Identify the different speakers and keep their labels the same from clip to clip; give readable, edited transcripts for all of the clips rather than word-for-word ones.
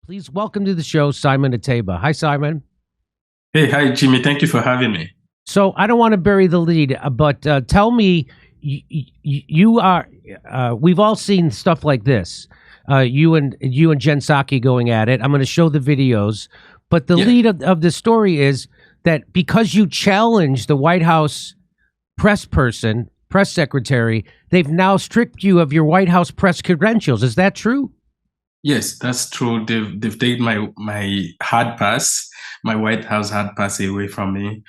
Speaker 1: Please welcome to the show, Simon Ateba. Hi, Simon.
Speaker 2: Hey, hi, Jimmy. Thank you for having me.
Speaker 1: So I don't want to bury the lead, but tell me, you are. We've all seen stuff like this. You and Jen Psaki going at it. I'm going to show the videos, but the lead of the story is that because you challenged the White House press secretary, they've now stripped you of your White House press credentials. Is that true?
Speaker 2: Yes, that's true. They've taken my hard pass, my White House hard pass away from me.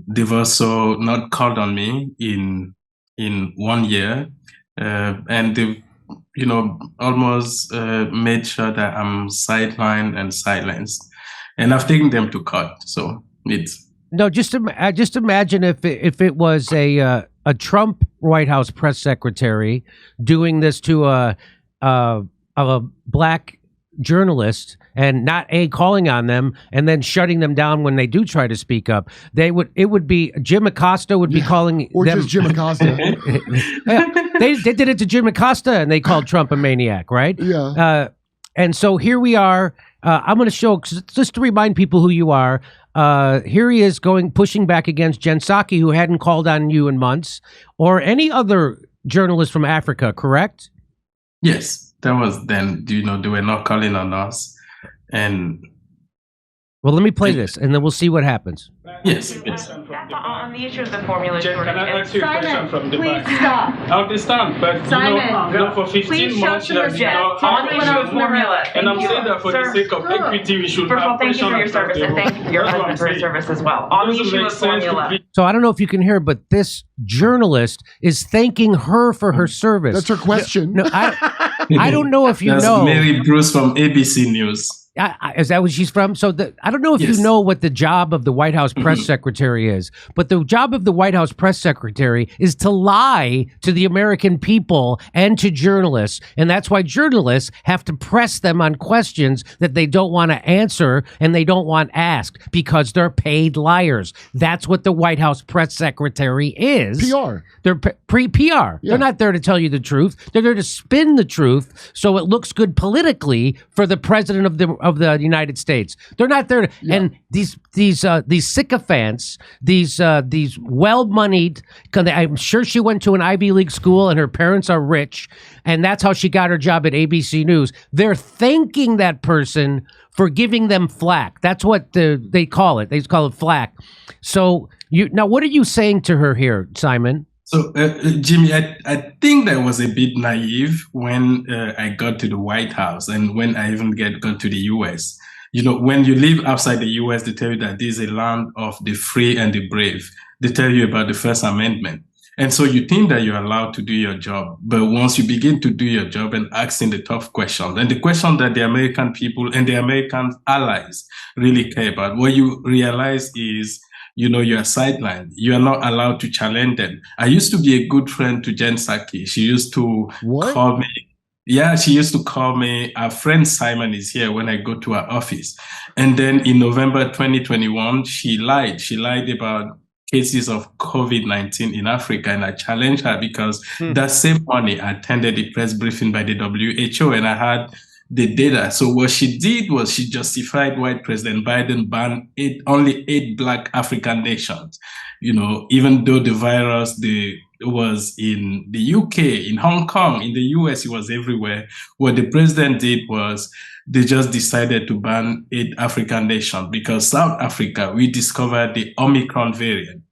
Speaker 2: They've also not called on me in 1 year, and they've almost made sure that I'm sidelined and silenced, and I've taken them to court. So it's
Speaker 1: just imagine if it was a Trump White House press secretary doing this to a black journalist and not calling on them and then shutting them down when they do try to speak up. It would be Jim Acosta would be calling
Speaker 3: or
Speaker 1: them,
Speaker 3: just Jim Acosta.
Speaker 1: they did it to Jim Acosta and they called Trump a maniac, right?
Speaker 3: Yeah.
Speaker 1: And so here we are. I'm going to show just to remind people who you are. Here he is pushing back against Jen Psaki, who hadn't called on you in months, or any other journalist from Africa, correct?
Speaker 2: Yes. That was then, they were not calling on us. And
Speaker 1: well, let me play this and then we'll see what happens.
Speaker 2: Yes.
Speaker 4: On the issue of the formula
Speaker 5: Jen,
Speaker 4: shortage.
Speaker 5: can I ask you a question from the back?
Speaker 4: Please stop.
Speaker 5: I understand, but for 15 months,
Speaker 4: on the issue of formula.
Speaker 5: And I'm saying that for the sake of equity, we should
Speaker 4: First of all,
Speaker 5: have
Speaker 4: thank you
Speaker 5: pressure
Speaker 4: for your
Speaker 5: on
Speaker 4: service, and thank your husband for his service as well. On the issue of formula.
Speaker 1: So I don't know if you can hear, but this journalist is thanking her for her service.
Speaker 3: That's her question.
Speaker 1: No, I don't know if you
Speaker 2: That's
Speaker 1: know.
Speaker 2: Mary Bruce from ABC News.
Speaker 1: Is that where she's from? So I don't know if you know what the job of the White House press secretary is, but the job of the White House press secretary is to lie to the American people and to journalists. And that's why journalists have to press them on questions that they don't want to answer and they don't want asked because they're paid liars. That's what the White House press secretary is.
Speaker 3: PR.
Speaker 1: They're PR. Yeah. They're not there to tell you the truth. They're there to spin the truth so it looks good politically for the president of the United States. They're not there to, and these sycophants, these well-moneyed, I'm sure she went to an Ivy League school and her parents are rich, and that's how she got her job at ABC News. They're thanking that person for giving them flack. That's what they call it. They call it flack. So now what are you saying to her here, Simon?
Speaker 2: So, Jimmy, I think that was a bit naive when I got to the White House and when I even got to the U.S. When you live outside the U.S., they tell you that this is a land of the free and the brave. They tell you about the First Amendment. And so you think that you're allowed to do your job. But once you begin to do your job and asking the tough questions, and the question that the American people and the American allies really care about, what you realize is, you are sidelined. You are not allowed to challenge them. I used to be a good friend to Jen Psaki. She used to call me. Yeah, she used to call me. Our friend Simon is here when I go to her office. And then in November 2021, she lied. She lied about cases of COVID-19 in Africa. And I challenged her because that same morning I attended the press briefing by the WHO and I had the data. So what she did was she justified why President Biden banned only 8 Black African nations. Even though the virus was in the UK, in Hong Kong, in the US, it was everywhere. What the president did was they just decided to ban 8 African nations because South Africa, we discovered the Omicron variant,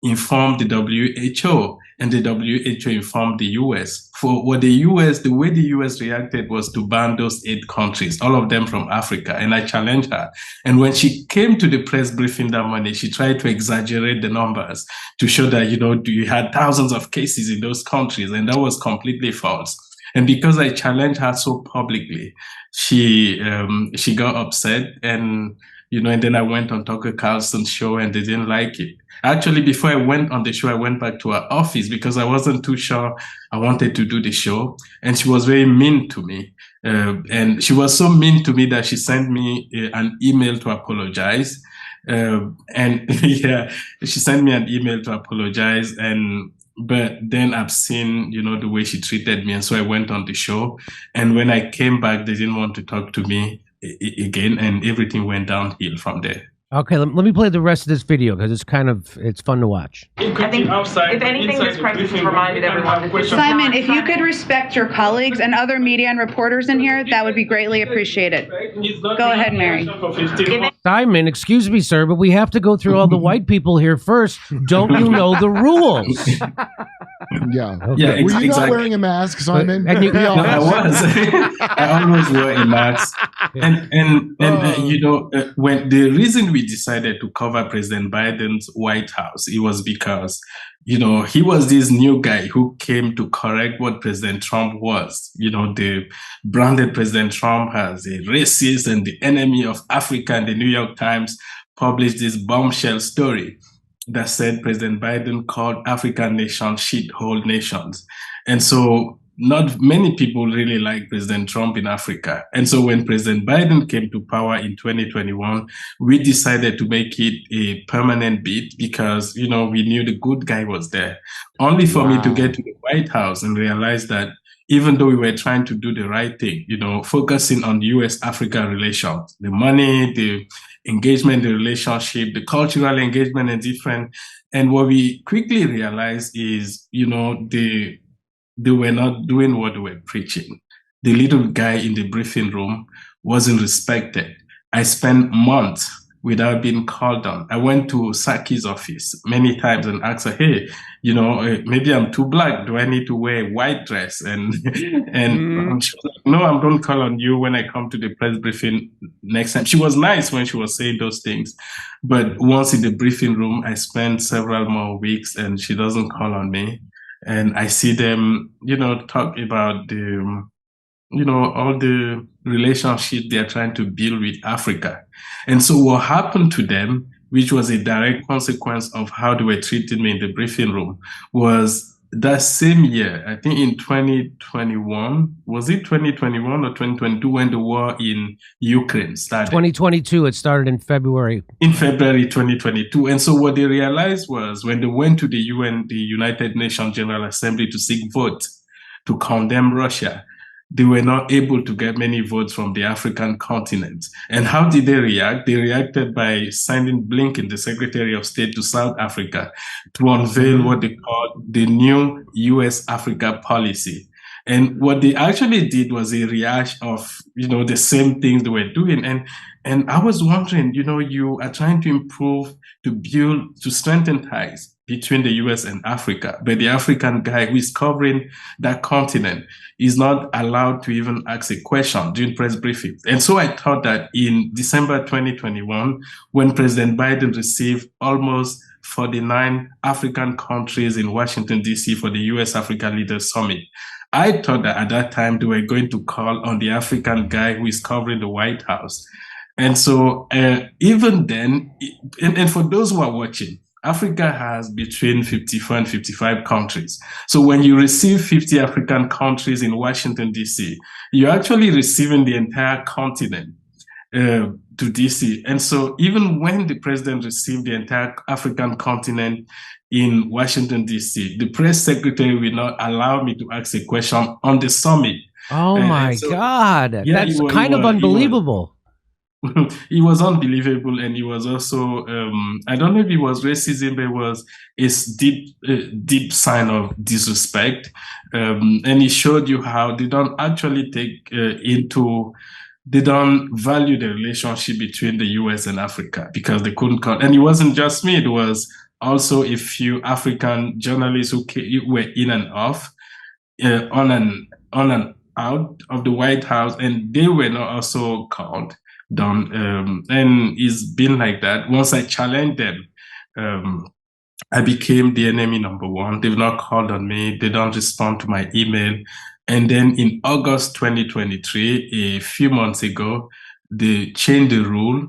Speaker 2: informed the WHO, and the WHO informed the US. For what the way the US reacted was to ban those 8 countries, all of them from Africa. And I challenged her. And when she came to the press briefing that morning, she tried to exaggerate the numbers to show that, you had thousands of cases in those countries. And that was completely false. And because I challenged her so publicly, she got upset and then I went on Tucker Carlson's show and they didn't like it. Actually, before I went on the show, I went back to her office because I wasn't too sure I wanted to do the show. And she was very mean to me. And she was so mean to me that she sent me an email to apologize. She sent me an email to apologize. But then I've seen, the way she treated me. And so I went on the show. And when I came back, they didn't want to talk to me. again, and everything went downhill from there.
Speaker 1: Okay, let me play the rest of this video because it's fun to watch.
Speaker 4: I think, if anything, this crisis has reminded everyone that this is
Speaker 3: Simon,
Speaker 4: not
Speaker 3: if you could respect your colleagues and other media and reporters in here, that would be greatly appreciated. Go ahead, Mary.
Speaker 1: Simon, excuse me, sir, but we have to go through all the white people here first. Don't you know the rules?
Speaker 6: Yeah.
Speaker 2: Yeah,
Speaker 6: Were you not
Speaker 2: exactly.
Speaker 6: wearing a mask, Simon?
Speaker 1: And you-
Speaker 6: Be
Speaker 2: No, I
Speaker 6: honest.
Speaker 2: was. I always wear a mask. And when the reason we decided to cover President Biden's White House, it was because, he was this new guy who came to correct what President Trump was. They branded President Trump as a racist and the enemy of Africa, and the New York Times published this bombshell story that said President Biden called African nations shithole nations. And so not many people really like President Trump in Africa. And so when President Biden came to power in 2021, we decided to make it a permanent beat because, we knew the good guy was there. Only for me to get to the White House and realize that even though we were trying to do the right thing, focusing on US-Africa relations, the money, the engagement, the relationship, the cultural engagement and different. And what we quickly realized is, they were not doing what they were preaching. The little guy in the briefing room wasn't respected. I spent months without being called on. I went to Psaki's office many times and asked her, hey, maybe I'm too black. Do I need to wear a white dress? And she was like, no, I'm going to call on you when I come to the press briefing next time. She was nice when she was saying those things. But once in the briefing room, I spent several more weeks and she doesn't call on me. And I see them, talk about the, all the relationships they're trying to build with Africa. And so what happened to them, which was a direct consequence of how they were treating me in the briefing room, was that same year, I think in 2021, was it 2021 or 2022 when the war in Ukraine started?
Speaker 1: 2022, it started in February.
Speaker 2: In February 2022. And so what they realized was when they went to the UN, the United Nations General Assembly, to seek votes to condemn Russia, they were not able to get many votes from the African continent. And how did they react? They reacted by sending Blinken, the Secretary of State, to South Africa to unveil what they called the new US-Africa policy. And what they actually did was a rehash of, the same things they were doing. And I was wondering, you are trying to improve, to build, to strengthen ties between the US and Africa. But the African guy who is covering that continent is not allowed to even ask a question during press briefings. And so I thought that in December 2021, when President Biden received almost 49 African countries in Washington, D.C. for the US-Africa Leaders Summit, I thought that at that time they were going to call on the African guy who is covering the White House. And so even then, and for those who are watching, Africa has between 54 and 55 countries. So when you receive 50 African countries in Washington, D.C., you're actually receiving the entire continent to D.C. And so even when the president received the entire African continent in Washington, D.C., the press secretary will not allow me to ask a question on the summit.
Speaker 1: Oh, my God.
Speaker 2: Yeah,
Speaker 1: That's kind of unbelievable.
Speaker 2: It was unbelievable, and it was also I don't know if it was racism, but it was a deep sign of disrespect, and it showed you how they don't actually they don't value the relationship between the US and Africa because they couldn't and it wasn't just me, it was also a few African journalists who were in and off on and out of the White House, and they were not also called done, and it's been like that. Once I challenged them, I became the enemy number one. They've not called on me. They don't respond to my email. And then in August 2023, a few months ago, they changed the rule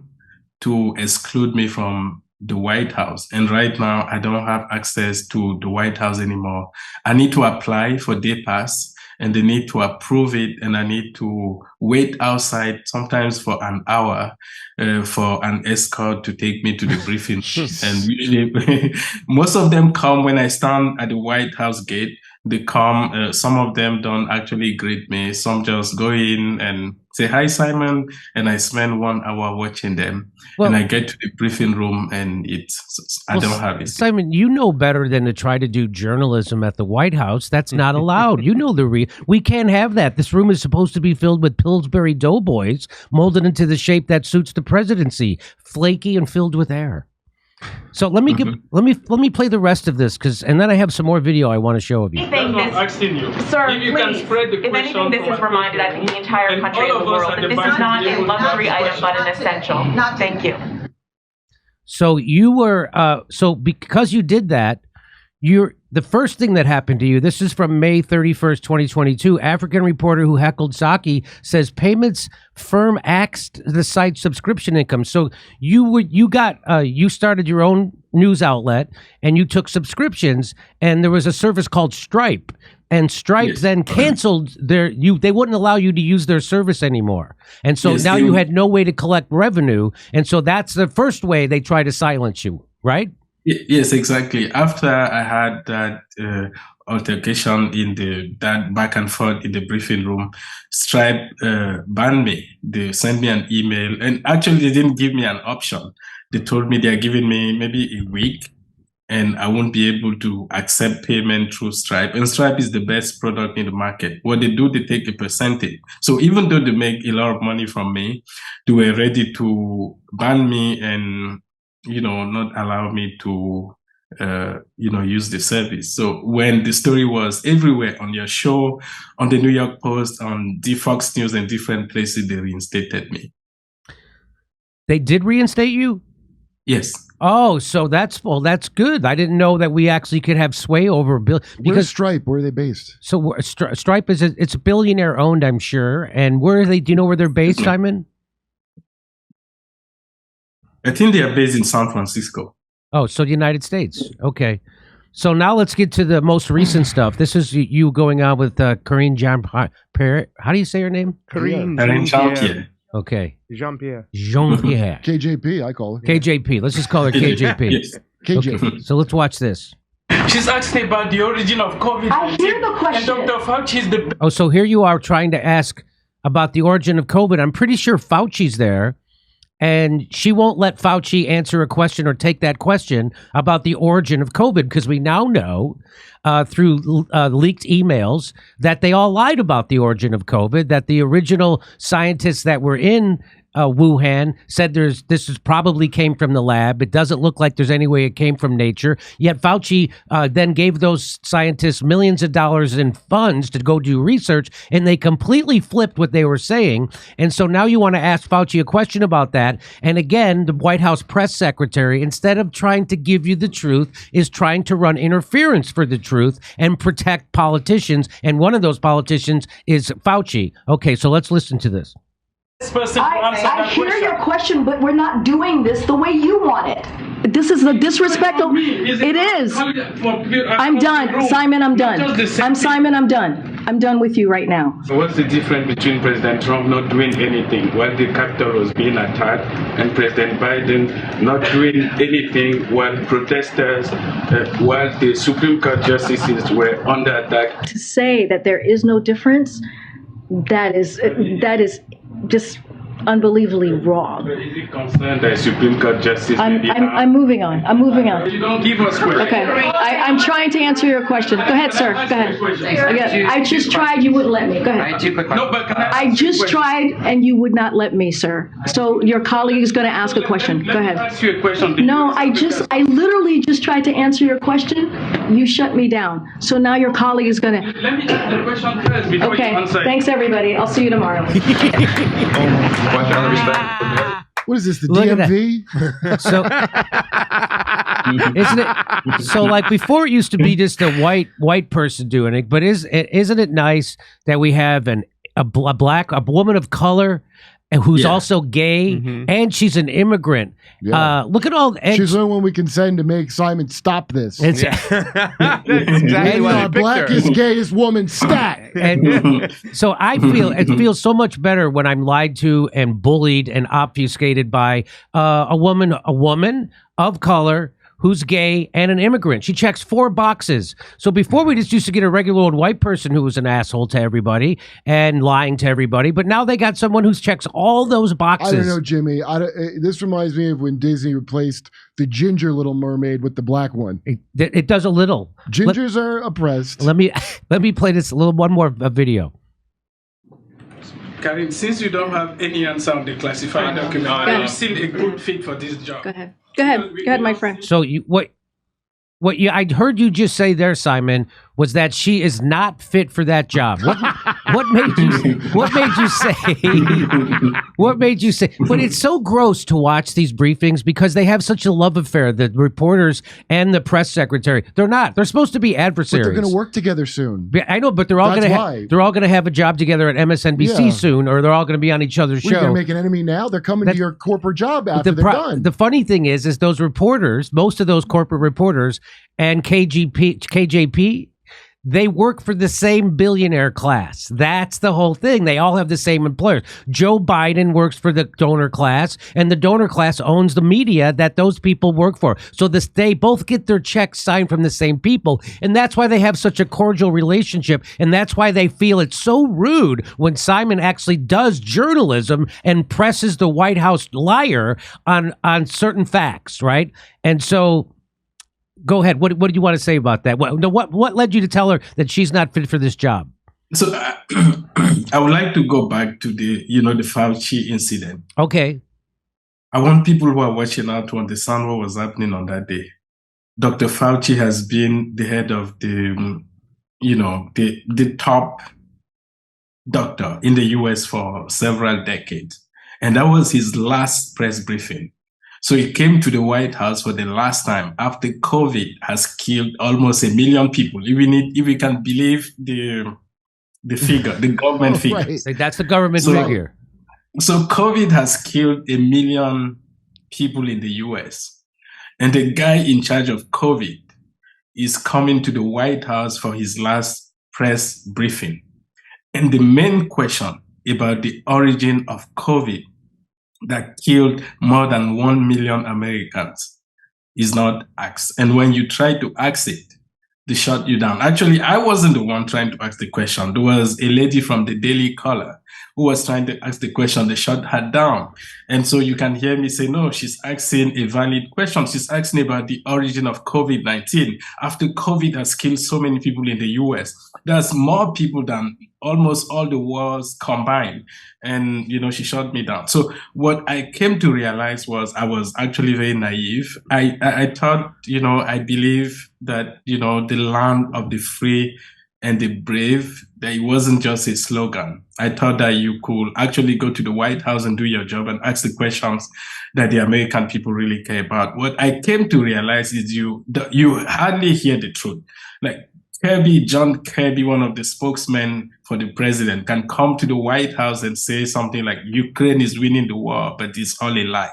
Speaker 2: to exclude me from the White House. And right now, I don't have access to the White House anymore. I need to apply for day pass, and they need to approve it, and I need to wait outside sometimes for an hour for an escort to take me to the briefing. And usually, most of them come when I stand at the White House gate. They come, some of them don't actually greet me. Some just go in and say, "Hi, Simon." And I spend 1 hour watching them. And I get to the briefing room and I don't have it.
Speaker 1: Simon, you know better than to try to do journalism at the White House. That's not allowed. You know we can't have that. This room is supposed to be filled with Pillsbury Doughboys molded into the shape that suits the presidency, flaky and filled with air. So let me play the rest of this, and then I have some more video I want to show of you.
Speaker 4: Sir, please, if anything, this has reminded, I think, the entire country and the world that this is not a luxury item, but an essential. Thank you.
Speaker 1: So you were, because you did that, the first thing that happened to you, this is from May 31st, 2022, African reporter who heckled Psaki says payments firm axed the site's subscription income. So you started your own news outlet and you took subscriptions, and there was a service called Stripe, and Stripe then canceled they wouldn't allow you to use their service anymore. And so now you had no way to collect revenue. And so that's the first way they try to silence you, right?
Speaker 2: Yes, exactly. After I had that altercation that back and forth in the briefing room, Stripe banned me. They sent me an email, and actually they didn't give me an option. They told me they're giving me maybe a week, and I won't be able to accept payment through Stripe. And Stripe is the best product in the market. What they do, they take a percentage. So even though they make a lot of money from me, they were ready to ban me and not allow me to, use the service. So when the story was everywhere on your show, on the New York Post, on the Fox News and different places, they reinstated me.
Speaker 1: They did reinstate you?
Speaker 2: Yes.
Speaker 1: Oh, so that's good. I didn't know that we actually could have sway over because
Speaker 6: where's Stripe? Where are they based?
Speaker 1: So Stripe it's billionaire owned, I'm sure. And where are they? Do you know where they're based, Simon?
Speaker 2: I think they are based in San Francisco.
Speaker 1: Oh, so the United States. Okay. So now let's get to the most recent stuff. This is you going on with Karine Jean-Pierre. How do you say her name?
Speaker 2: Karine Jean-Pierre.
Speaker 1: Okay.
Speaker 7: Jean-Pierre.
Speaker 6: KJP, I call her.
Speaker 1: KJP. Let's just call her KJP.
Speaker 2: Yes.
Speaker 6: KJP.
Speaker 1: Okay. So let's watch this.
Speaker 8: She's asking about the origin of COVID.
Speaker 5: I hear the question.
Speaker 8: And Dr. Fauci is the...
Speaker 1: Oh, so here you are trying to ask about the origin of COVID. I'm pretty sure Fauci's there. And she won't let Fauci answer a question or take that question about the origin of COVID, because we now know through leaked emails that they all lied about the origin of COVID, that the original scientists that were in Wuhan said this probably came from the lab. It doesn't look like there's any way it came from nature. Yet Fauci then gave those scientists millions of dollars in funds to go do research, and they completely flipped what they were saying. And so now you want to ask Fauci a question about that. And again, the White House press secretary, instead of trying to give you the truth, is trying to run interference for the truth and protect politicians. And one of those politicians is Fauci. Okay, so let's listen to this.
Speaker 5: I hear your question, but we're not doing this the way you want it. This is the disrespectful. It is. I'm done. Simon, I'm done. I'm done. I'm done with you right now.
Speaker 8: So what's the difference between President Trump not doing anything while the Capitol was being attacked and President Biden not doing anything while protesters, while the Supreme Court justices were under attack?
Speaker 5: To say that there is no difference, that is just unbelievably wrong.
Speaker 8: But is it concerned that Supreme Court justice?
Speaker 5: I'm moving on.
Speaker 8: You don't give us questions.
Speaker 5: Okay. I'm trying to answer your question. Go ahead, sir. Go ahead. I just tried. You wouldn't let me. Go ahead.
Speaker 8: No, but
Speaker 5: I just tried, and you would not let me, sir. So your colleague is going to ask a question. Go ahead.
Speaker 8: Ask you a question.
Speaker 5: No, I literally just tried to answer your question. You shut me down. So now your colleague is going to.
Speaker 8: Let me ask the question first before you answer.
Speaker 5: Thanks, everybody. I'll see you tomorrow.
Speaker 6: What is this, the DMV?
Speaker 1: So, isn't it? So, like before, it used to be just a white person doing it, but isn't it nice that we have a woman of color who's also gay, and she's an immigrant?
Speaker 6: Yeah.
Speaker 1: Look at all.
Speaker 6: She's the only one we can send to make Simon stop this.
Speaker 7: That's exactly what I picked
Speaker 6: blackest,
Speaker 7: her.
Speaker 6: gayest woman stat.
Speaker 1: And so it feels so much better when I'm lied to and bullied and obfuscated by a woman of color who's gay, and an immigrant. She checks 4 boxes. So before we just used to get a regular old white person who was an asshole to everybody and lying to everybody, but now they got someone who checks all those boxes.
Speaker 6: I don't know, Jimmy. This reminds me of when Disney replaced the ginger Little Mermaid with the black one.
Speaker 1: It does a little.
Speaker 6: Gingers are oppressed.
Speaker 1: Let me play this one more video.
Speaker 2: Karin, since you don't have any answer on the classified document, are you still a good fit for this job?
Speaker 5: Go ahead, my friend.
Speaker 1: So I heard you just say there, Simon, was that she is not fit for that job. What made you say? But it's so gross to watch these briefings because they have such a love affair. The reporters and the press secretary, they're not. They're supposed to be adversaries.
Speaker 6: But they're going to work together soon.
Speaker 1: I know, but they're all going to have a job together at MSNBC soon, or they're all going to be on each other's show.
Speaker 6: You're going to make an enemy now. They're coming to your corporate job after they're done.
Speaker 1: The funny thing is those reporters, most of those corporate reporters and KJP. They work for the same billionaire class. That's the whole thing. They all have the same employers. Joe Biden works for the donor class, and the donor class owns the media that those people work for. So they both get their checks signed from the same people, and that's why they have such a cordial relationship, and that's why they feel it's so rude when Simon actually does journalism and presses the White House liar on certain facts, right? And so... Go ahead. What do you want to say about that? What led you to tell her that she's not fit for this job?
Speaker 2: So I would like to go back to the Fauci incident.
Speaker 1: Okay.
Speaker 2: I want people who are watching now to understand what was happening on that day. Dr. Fauci has been the head of the top doctor in the US for several decades. And that was his last press briefing. So he came to the White House for the last time after COVID has killed almost 1 million people. If we can believe the figure, the government figure.
Speaker 1: Right. That's the government figure.
Speaker 2: So COVID has killed 1 million people in the US. And the guy in charge of COVID is coming to the White House for his last press briefing. And the main question about the origin of COVID that killed more than 1 million Americans is not asked. And when you try to ask it, they shut you down. Actually, I wasn't the one trying to ask the question. There was a lady from the Daily Caller who was trying to ask the question. They shut her down. And so you can hear me say, no, she's asking a valid question. She's asking about the origin of COVID-19. After COVID has killed so many people in the US, there's more people than almost all the wars combined. And, she shut me down. So what I came to realize was I was actually very naive. I thought, I believe that, the land of the free and the brave, that it wasn't just a slogan. I thought that you could actually go to the White House and do your job and ask the questions that the American people really care about. What I came to realize is you hardly hear the truth. Like John Kirby, one of the spokesmen for the president, can come to the White House and say something like Ukraine is winning the war, but it's all a lie.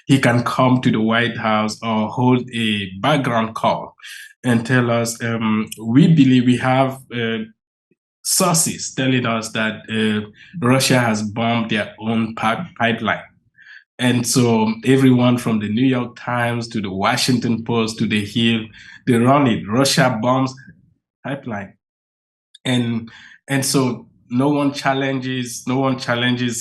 Speaker 2: He can come to the White House or hold a background call and tell us, we believe we have sources telling us that Russia has bombed their own pipeline. And so everyone from the New York Times to the Washington Post to the Hill, they run it. Russia bombs pipeline. And so no one challenges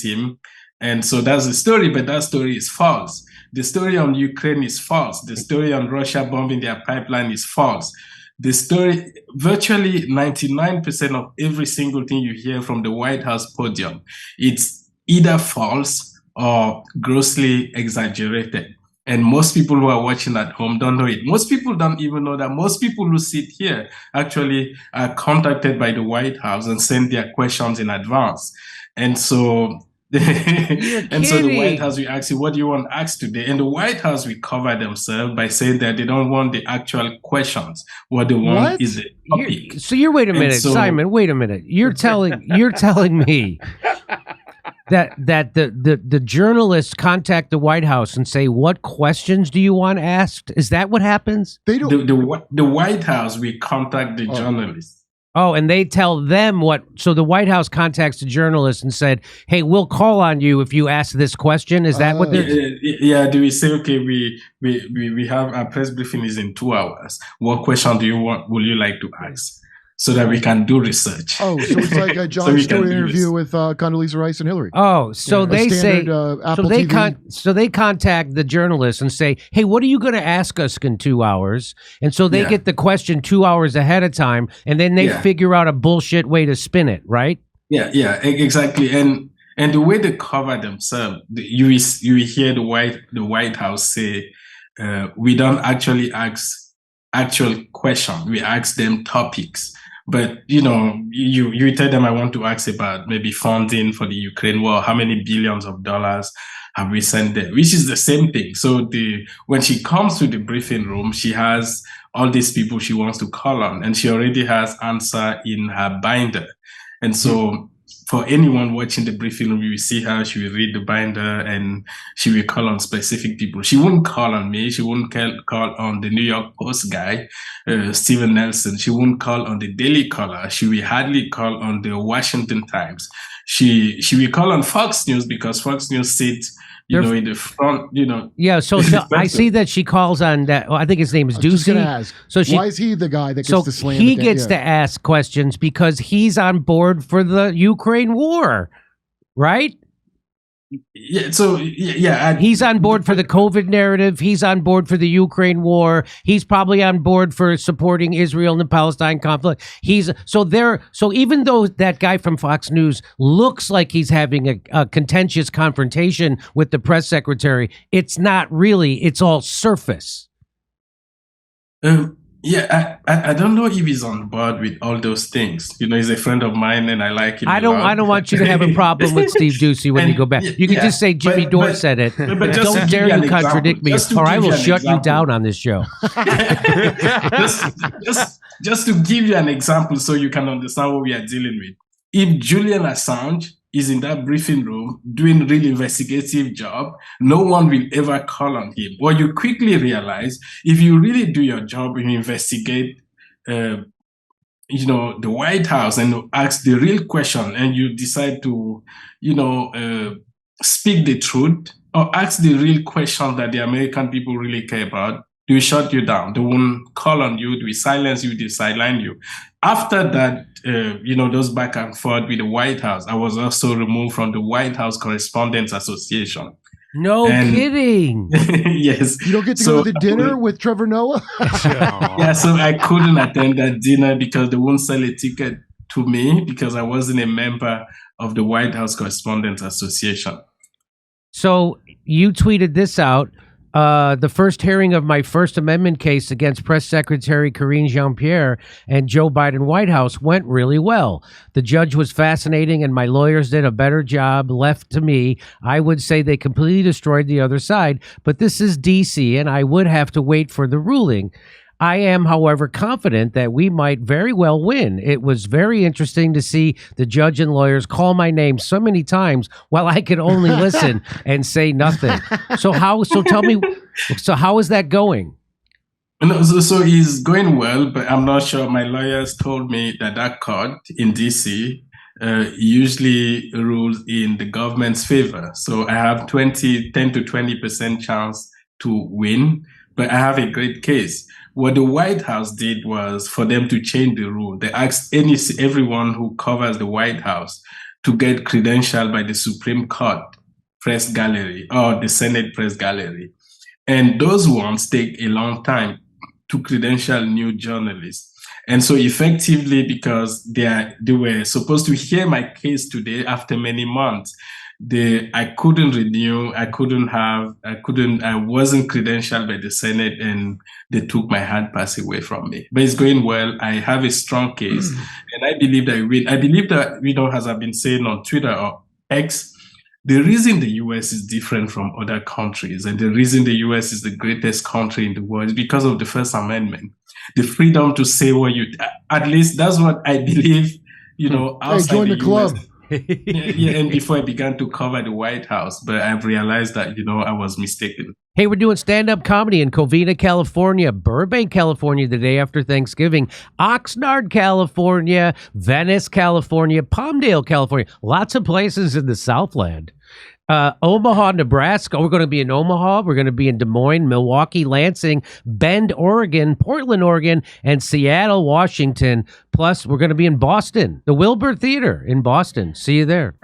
Speaker 2: him. And so that's the story, but that story is false. The story on Ukraine is false. The story on Russia bombing their pipeline is false. The story, virtually 99% of every single thing you hear from the White House podium, it's either false or grossly exaggerated. And most people who are watching at home don't know it. Most people don't even know that most people who sit here actually are contacted by the White House and send their questions in advance. And so the White House will ask you, what do you want asked today? And the White House will cover themselves by saying that they don't want the actual questions. What they want is the topic.
Speaker 1: Wait a minute, Simon, wait a minute. You're telling me that the journalists contact the White House and say, what questions do you want asked? Is that what happens?
Speaker 2: They don't. The White House will contact the journalists
Speaker 1: Oh, and they tell them what? So the White House contacts the journalist and said, "Hey, we'll call on you if you ask this question." Is that what they're?
Speaker 2: Yeah. Do we say, okay, we have our press briefing is in 2 hours. What question will you like to ask? So that we can do research.
Speaker 6: Oh, so it's like a Jon Stewart interview with Condoleezza Rice and Hillary.
Speaker 1: Oh, so they say,
Speaker 6: so
Speaker 1: they contact the journalist and say, "Hey, what are you going to ask us in 2 hours?" And so they get the question 2 hours ahead of time, and then they figure out a bullshit way to spin it, right?
Speaker 2: Yeah, exactly. And the way they cover themselves, you will hear the White House say, "We don't actually ask actual questions. We ask them topics." But, you tell them, I want to ask about maybe funding for the Ukraine war. How many billions of dollars have we sent there? Which is the same thing. So when she comes to the briefing room, she has all these people she wants to call on, and she already has answer in her binder. And so for anyone watching the briefing room, you will see how she will read the binder and she will call on specific people. She won't call on me. She won't call on the New York Post guy, Stephen Nelson. She won't call on the Daily Caller. She will hardly call on the Washington Times. She will call on Fox News because Fox News sits in the front,
Speaker 1: Yeah, so I see that she calls on that. Well, I think his name is Ducey.
Speaker 6: So why is he the guy that gets to slam?
Speaker 1: He gets to ask questions because he's on board for the Ukraine war, right?
Speaker 2: Yeah. So
Speaker 1: he's on board for the COVID narrative. He's on board for the Ukraine war. He's probably on board for supporting Israel and the Palestine conflict. So even though that guy from Fox News looks like he's having a contentious confrontation with the press secretary, it's not really. It's all surface.
Speaker 2: I don't know if he's on board with all those things. He's a friend of mine, and I like him.
Speaker 1: I don't want you to have a problem with Steve Ducey when you go back. You can just say Jimmy Dore said it. But don't dare you contradict me, or I will shut you down on this show.
Speaker 2: just to give you an example, so you can understand what we are dealing with. If Julian Assange is in that briefing room doing a real investigative job, no one will ever call on him. What you quickly realize, if you really do your job and investigate, the White House and ask the real question, and you decide to, speak the truth or ask the real question that the American people really care about, they will shut you down. They won't call on you. They will silence you. They will sideline you. After that, those back and forth with the White House, I was also removed from the White House Correspondents Association.
Speaker 1: No kidding.
Speaker 2: Yes.
Speaker 6: You don't get to go to the dinner with Trevor Noah?
Speaker 2: Yeah, so I couldn't attend that dinner because they won't sell a ticket to me because I wasn't a member of the White House Correspondents Association.
Speaker 1: So you tweeted this out. The first hearing of my First Amendment case against Press Secretary Karine Jean-Pierre and Joe Biden White House went really well. The judge was fascinating and my lawyers did a better job. Left to me, I would say they completely destroyed the other side, but this is DC and I would have to wait for the ruling. I am, however, confident that we might very well win. It was very interesting to see the judge and lawyers call my name so many times while I could only listen and say nothing. So tell me, how is that going?
Speaker 2: No, so it's going well, but I'm not sure. My lawyers told me that court in DC usually rules in the government's favor. So I have 10 to 20% chance to win, but I have a great case. What the White House did was for them to change the rule. They asked everyone who covers the White House to get credentialed by the Supreme Court Press Gallery or the Senate Press Gallery. And those ones take a long time to credential new journalists. And so effectively, because they were supposed to hear my case today after many months, I couldn't renew, I wasn't credentialed by the Senate, and they took my hard pass away from me. But it's going well. I have a strong case, and I believe that I win. I believe that, as I've been saying on Twitter or X, the reason the US is different from other countries, and the reason the US is the greatest country in the world, is because of the First Amendment. The freedom to say what at least that's what I believe, outside
Speaker 6: join the club.
Speaker 2: US. And before I began to cover the White House, but I've realized that, I was mistaken.
Speaker 1: Hey, we're doing stand-up comedy in Covina, California, Burbank, California, the day after Thanksgiving, Oxnard, California, Venice, California, Palmdale, California, lots of places in the Southland. Omaha, Nebraska. We're going to be in Omaha. We're going to be in Des Moines, Milwaukee, Lansing, Bend, Oregon, Portland, Oregon, and Seattle, Washington. Plus, we're going to be in Boston, the Wilbur Theater in Boston. See you there.